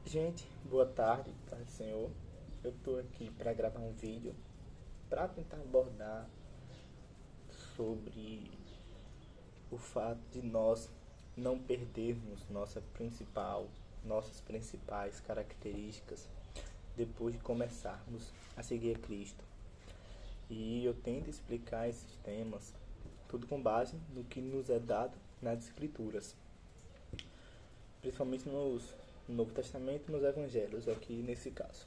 Gente, boa tarde, paz Senhor. Eu tô aqui para gravar um vídeo para tentar abordar sobre o fato de nós não perdermos nossas principais características depois de começarmos a seguir a Cristo. E eu tento explicar esses temas tudo com base no que nos é dado nas Escrituras, principalmente no Novo Testamento e nos Evangelhos, aqui nesse caso.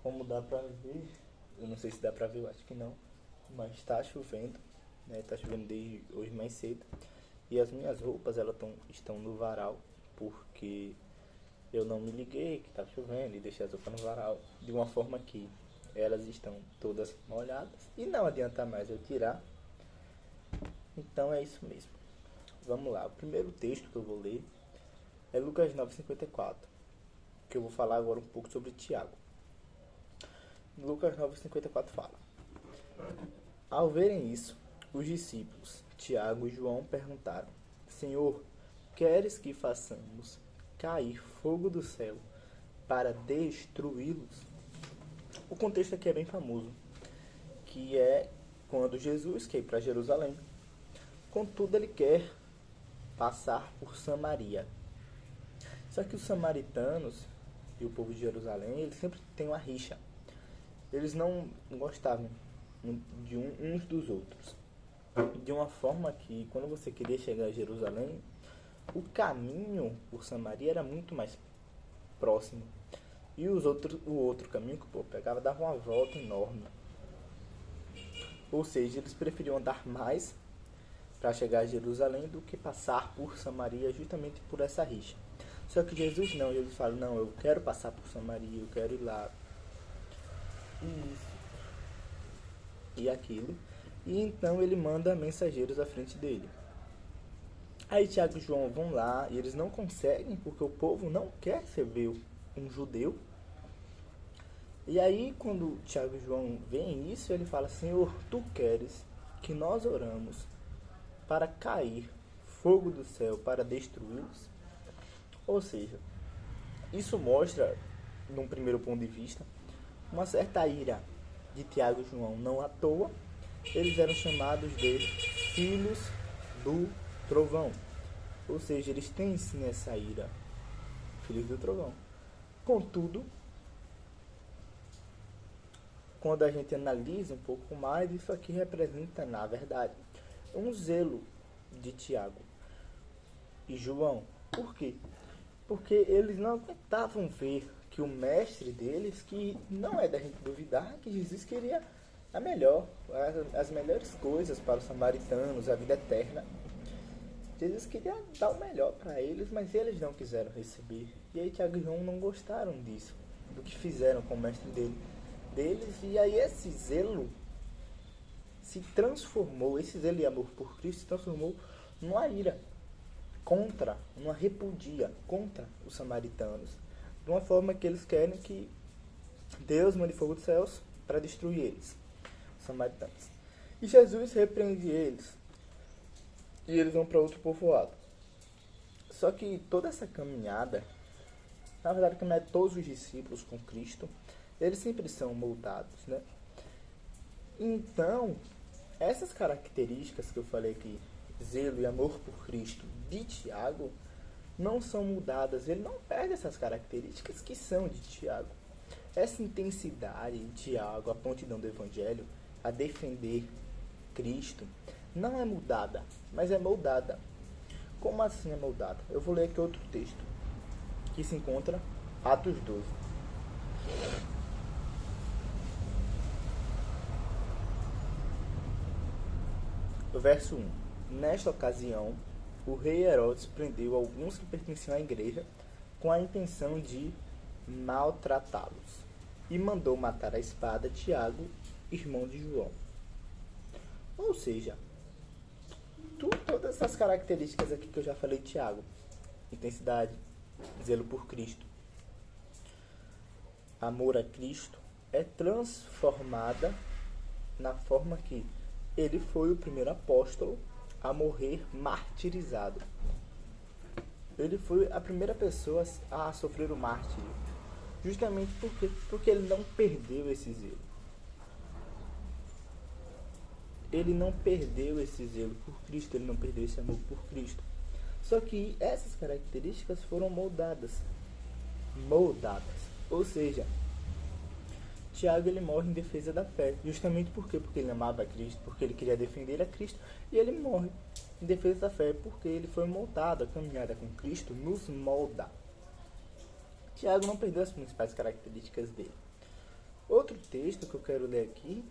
Como dá pra ver, eu não sei se dá pra ver, eu acho que não, mas está chovendo, né? Tá chovendo desde hoje mais cedo, e as minhas roupas estão no varal, porque eu não me liguei que estava chovendo e deixei as roupas no varal, de uma forma que elas estão todas molhadas, e não adianta mais eu tirar. Então é isso mesmo. Vamos lá, o primeiro texto que eu vou ler é Lucas 9:54, que eu vou falar agora um pouco sobre Tiago. Lucas 9:54 fala: Ao verem isso, os discípulos, Tiago e João, perguntaram: Senhor, queres que façamos cair fogo do céu para destruí-los? O contexto aqui é bem famoso, que é quando Jesus quer ir para Jerusalém. Contudo, ele quer passar por Samaria. Só que os samaritanos e o povo de Jerusalém, eles sempre têm uma rixa. Eles não gostavam de uns dos outros. De uma forma que, quando você queria chegar a Jerusalém, o caminho por Samaria era muito mais próximo. E o outro caminho que o povo pegava dava uma volta enorme. Ou seja, eles preferiam andar mais para chegar a Jerusalém do que passar por Samaria, justamente por essa rixa. Só que Jesus não, Jesus fala: não, eu quero passar por Samaria, eu quero ir lá. Isso e aquilo. E então ele manda mensageiros à frente dele. Aí Tiago e João vão lá e eles não conseguem, porque o povo não quer receber um judeu. E aí quando Tiago e João veem isso, ele fala: Senhor, tu queres que nós oramos para cair fogo do céu para destruí-los? Ou seja, isso mostra, num primeiro ponto de vista, uma certa ira de Tiago e João. Não à toa, eles eram chamados de filhos do trovão. Ou seja, eles têm sim essa ira, filhos do trovão. Contudo, quando a gente analisa um pouco mais, isso aqui representa, na verdade, um zelo de Tiago e João. Por quê? Porque eles não aguentavam ver que o mestre deles, que não é da gente duvidar, que Jesus queria a melhor, as melhores coisas para os samaritanos, a vida eterna. Jesus queria dar o melhor para eles, mas eles não quiseram receber. E aí Tiago e João não gostaram disso, do que fizeram com o mestre deles. E aí esse zelo se transformou, esse zelo e amor por Cristo se transformou numa ira uma repudia contra os samaritanos, de uma forma que eles querem que Deus mande fogo dos céus para destruir eles, os samaritanos. E Jesus repreende eles, e eles vão para outro povoado. Só que toda essa caminhada, na verdade, a caminhada de todos os discípulos com Cristo, eles sempre são moldados, né? Então, essas características que eu falei aqui, zelo e amor por Cristo, de Tiago, não são mudadas. Ele não perde essas características que são de Tiago. Essa intensidade de Tiago, a prontidão do Evangelho, a defender Cristo, não é mudada, mas é moldada. Como assim é moldada? Eu vou ler aqui outro texto, que se encontra Atos 12. Verso 1. Nesta ocasião, o rei Herodes prendeu alguns que pertenciam à igreja com a intenção de maltratá-los e mandou matar à espada Tiago, irmão de João. Ou seja, todas essas características aqui que eu já falei de Tiago, intensidade, zelo por Cristo, amor a Cristo, é transformada na forma que ele foi o primeiro apóstolo a morrer martirizado. Ele foi a primeira pessoa a sofrer o mártire, justamente porque ele não perdeu esse zelo. Ele não perdeu esse zelo por Cristo, ele não perdeu esse amor por Cristo. Só que essas características foram moldadas. Ou seja, Tiago ele morre em defesa da fé. Justamente por quê? Porque ele amava a Cristo, porque ele queria defender a Cristo. E ele morre em defesa da fé, porque ele foi moldado. A caminhada com Cristo nos molda. Tiago não perdeu as principais características dele. Outro texto que eu quero ler aqui,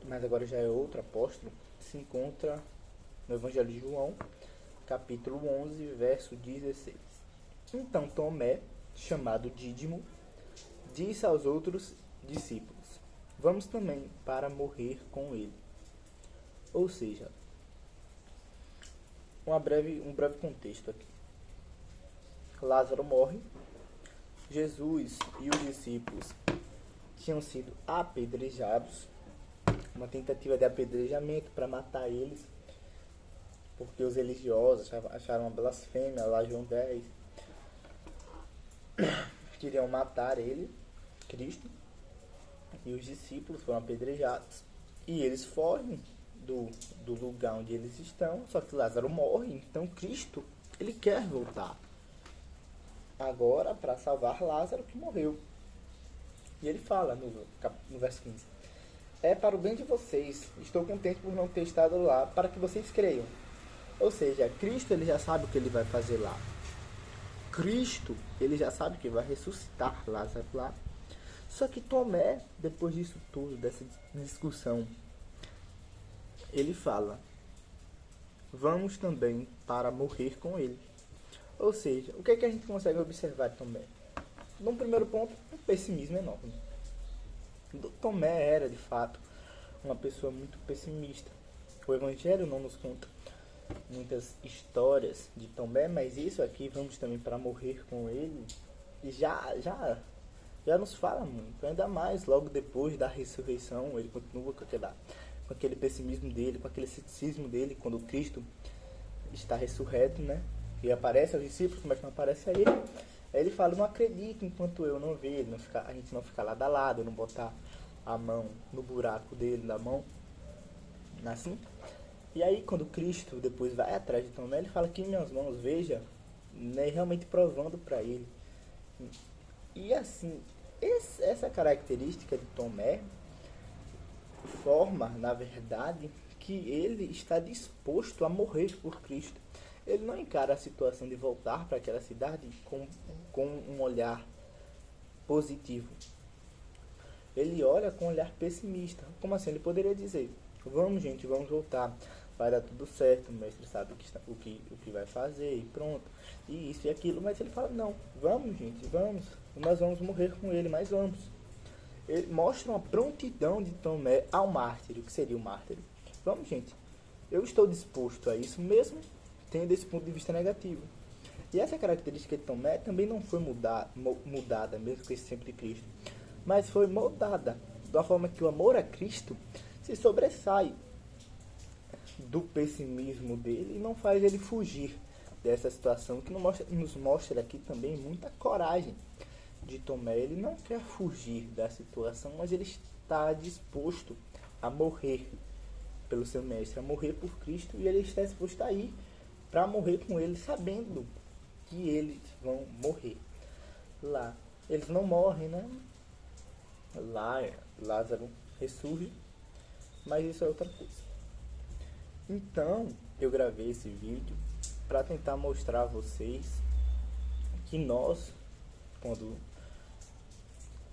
mas agora já é outro apóstolo, se encontra no Evangelho de João, capítulo 11, verso 16. Então Tomé, chamado Dídimo, disse aos outros discípulos: vamos também para morrer com ele. Ou seja, um breve contexto aqui. Lázaro morre, Jesus e os discípulos tinham sido apedrejados, uma tentativa de apedrejamento para matar eles, porque os religiosos acharam uma blasfêmia, lá João 10, queriam matar ele, Cristo, e os discípulos foram apedrejados, e eles fogem do lugar onde eles estão, só que Lázaro morre, então Cristo, ele quer voltar agora para salvar Lázaro que morreu. E ele fala no verso 15: é para o bem de vocês, estou contente por não ter estado lá, para que vocês creiam. Ou seja, Cristo ele já sabe o que ele vai fazer lá. Cristo ele já sabe que vai ressuscitar Lázaro lá. Só que Tomé, depois disso tudo, dessa discussão, ele fala: vamos também para morrer com ele. Ou seja, o que é que a gente consegue observar de Tomé? No primeiro ponto, um pessimismo enorme. Tomé era, de fato, uma pessoa muito pessimista. O Evangelho não nos conta muitas histórias de Tomé, mas isso aqui, vamos também para morrer com ele, já nos fala muito. Ainda mais logo depois da ressurreição, ele continua com aquele pessimismo dele, com aquele ceticismo dele, quando Cristo está ressurreto, né? E aparece aos discípulos, mas não aparece a ele. Aí ele fala: não acredito enquanto eu não ver, a gente não ficar lado a lado, não botar a mão no buraco dele, na mão, assim. E aí quando Cristo depois vai atrás de Tomé, ele fala que em minhas mãos, veja, né, realmente provando para ele. E assim, essa característica de Tomé forma, na verdade, que ele está disposto a morrer por Cristo. Ele não encara a situação de voltar para aquela cidade com um olhar positivo. Ele olha com um olhar pessimista. Como assim? Ele poderia dizer: vamos, gente, vamos voltar, vai dar tudo certo, o mestre sabe o que vai fazer, e pronto, e isso e aquilo. Mas ele fala: não, vamos, gente, vamos, nós vamos morrer com ele, mas vamos. Ele mostra uma prontidão de Tomé ao mártir. O que seria o mártir? Vamos, gente, eu estou disposto a isso mesmo tendo esse ponto de vista negativo. E essa característica de Tomé também não foi mudada, mesmo com esse exemplo de Cristo, mas foi moldada de uma forma que o amor a Cristo se sobressai do pessimismo dele e não faz ele fugir dessa situação, que nos mostra aqui também muita coragem de Tomé. Ele não quer fugir da situação, mas ele está disposto a morrer pelo seu mestre, a morrer por Cristo, e ele está disposto a ir para morrer com ele, sabendo que eles vão morrer lá. Eles não morrem, né? Lá Lázaro ressurge, mas isso é outra coisa. Então eu gravei esse vídeo para tentar mostrar a vocês que nós, quando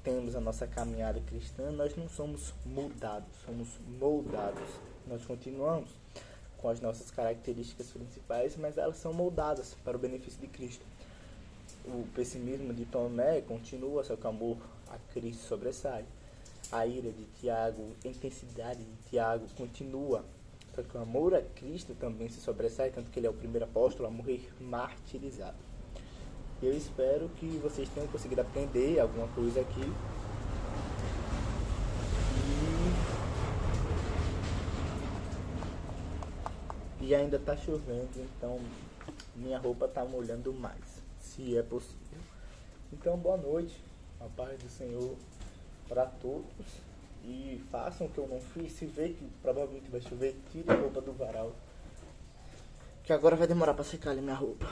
temos a nossa caminhada cristã, nós não somos mudados, somos moldados. Nós continuamos com as nossas características principais, mas elas são moldadas para o benefício de Cristo. O pessimismo de Tomé continua, só que o amor a Cristo sobressai. A ira de Tiago, a intensidade de Tiago continua, só que o amor a Cristo também se sobressai, tanto que ele é o primeiro apóstolo a morrer martirizado. Eu espero que vocês tenham conseguido aprender alguma coisa aqui. E ainda está chovendo, então minha roupa tá molhando mais, se é possível. Então, boa noite, a paz do Senhor para todos. E façam o que eu não fiz. Se vê que provavelmente vai chover, tire a roupa do varal, que agora vai demorar para secar ali minha roupa.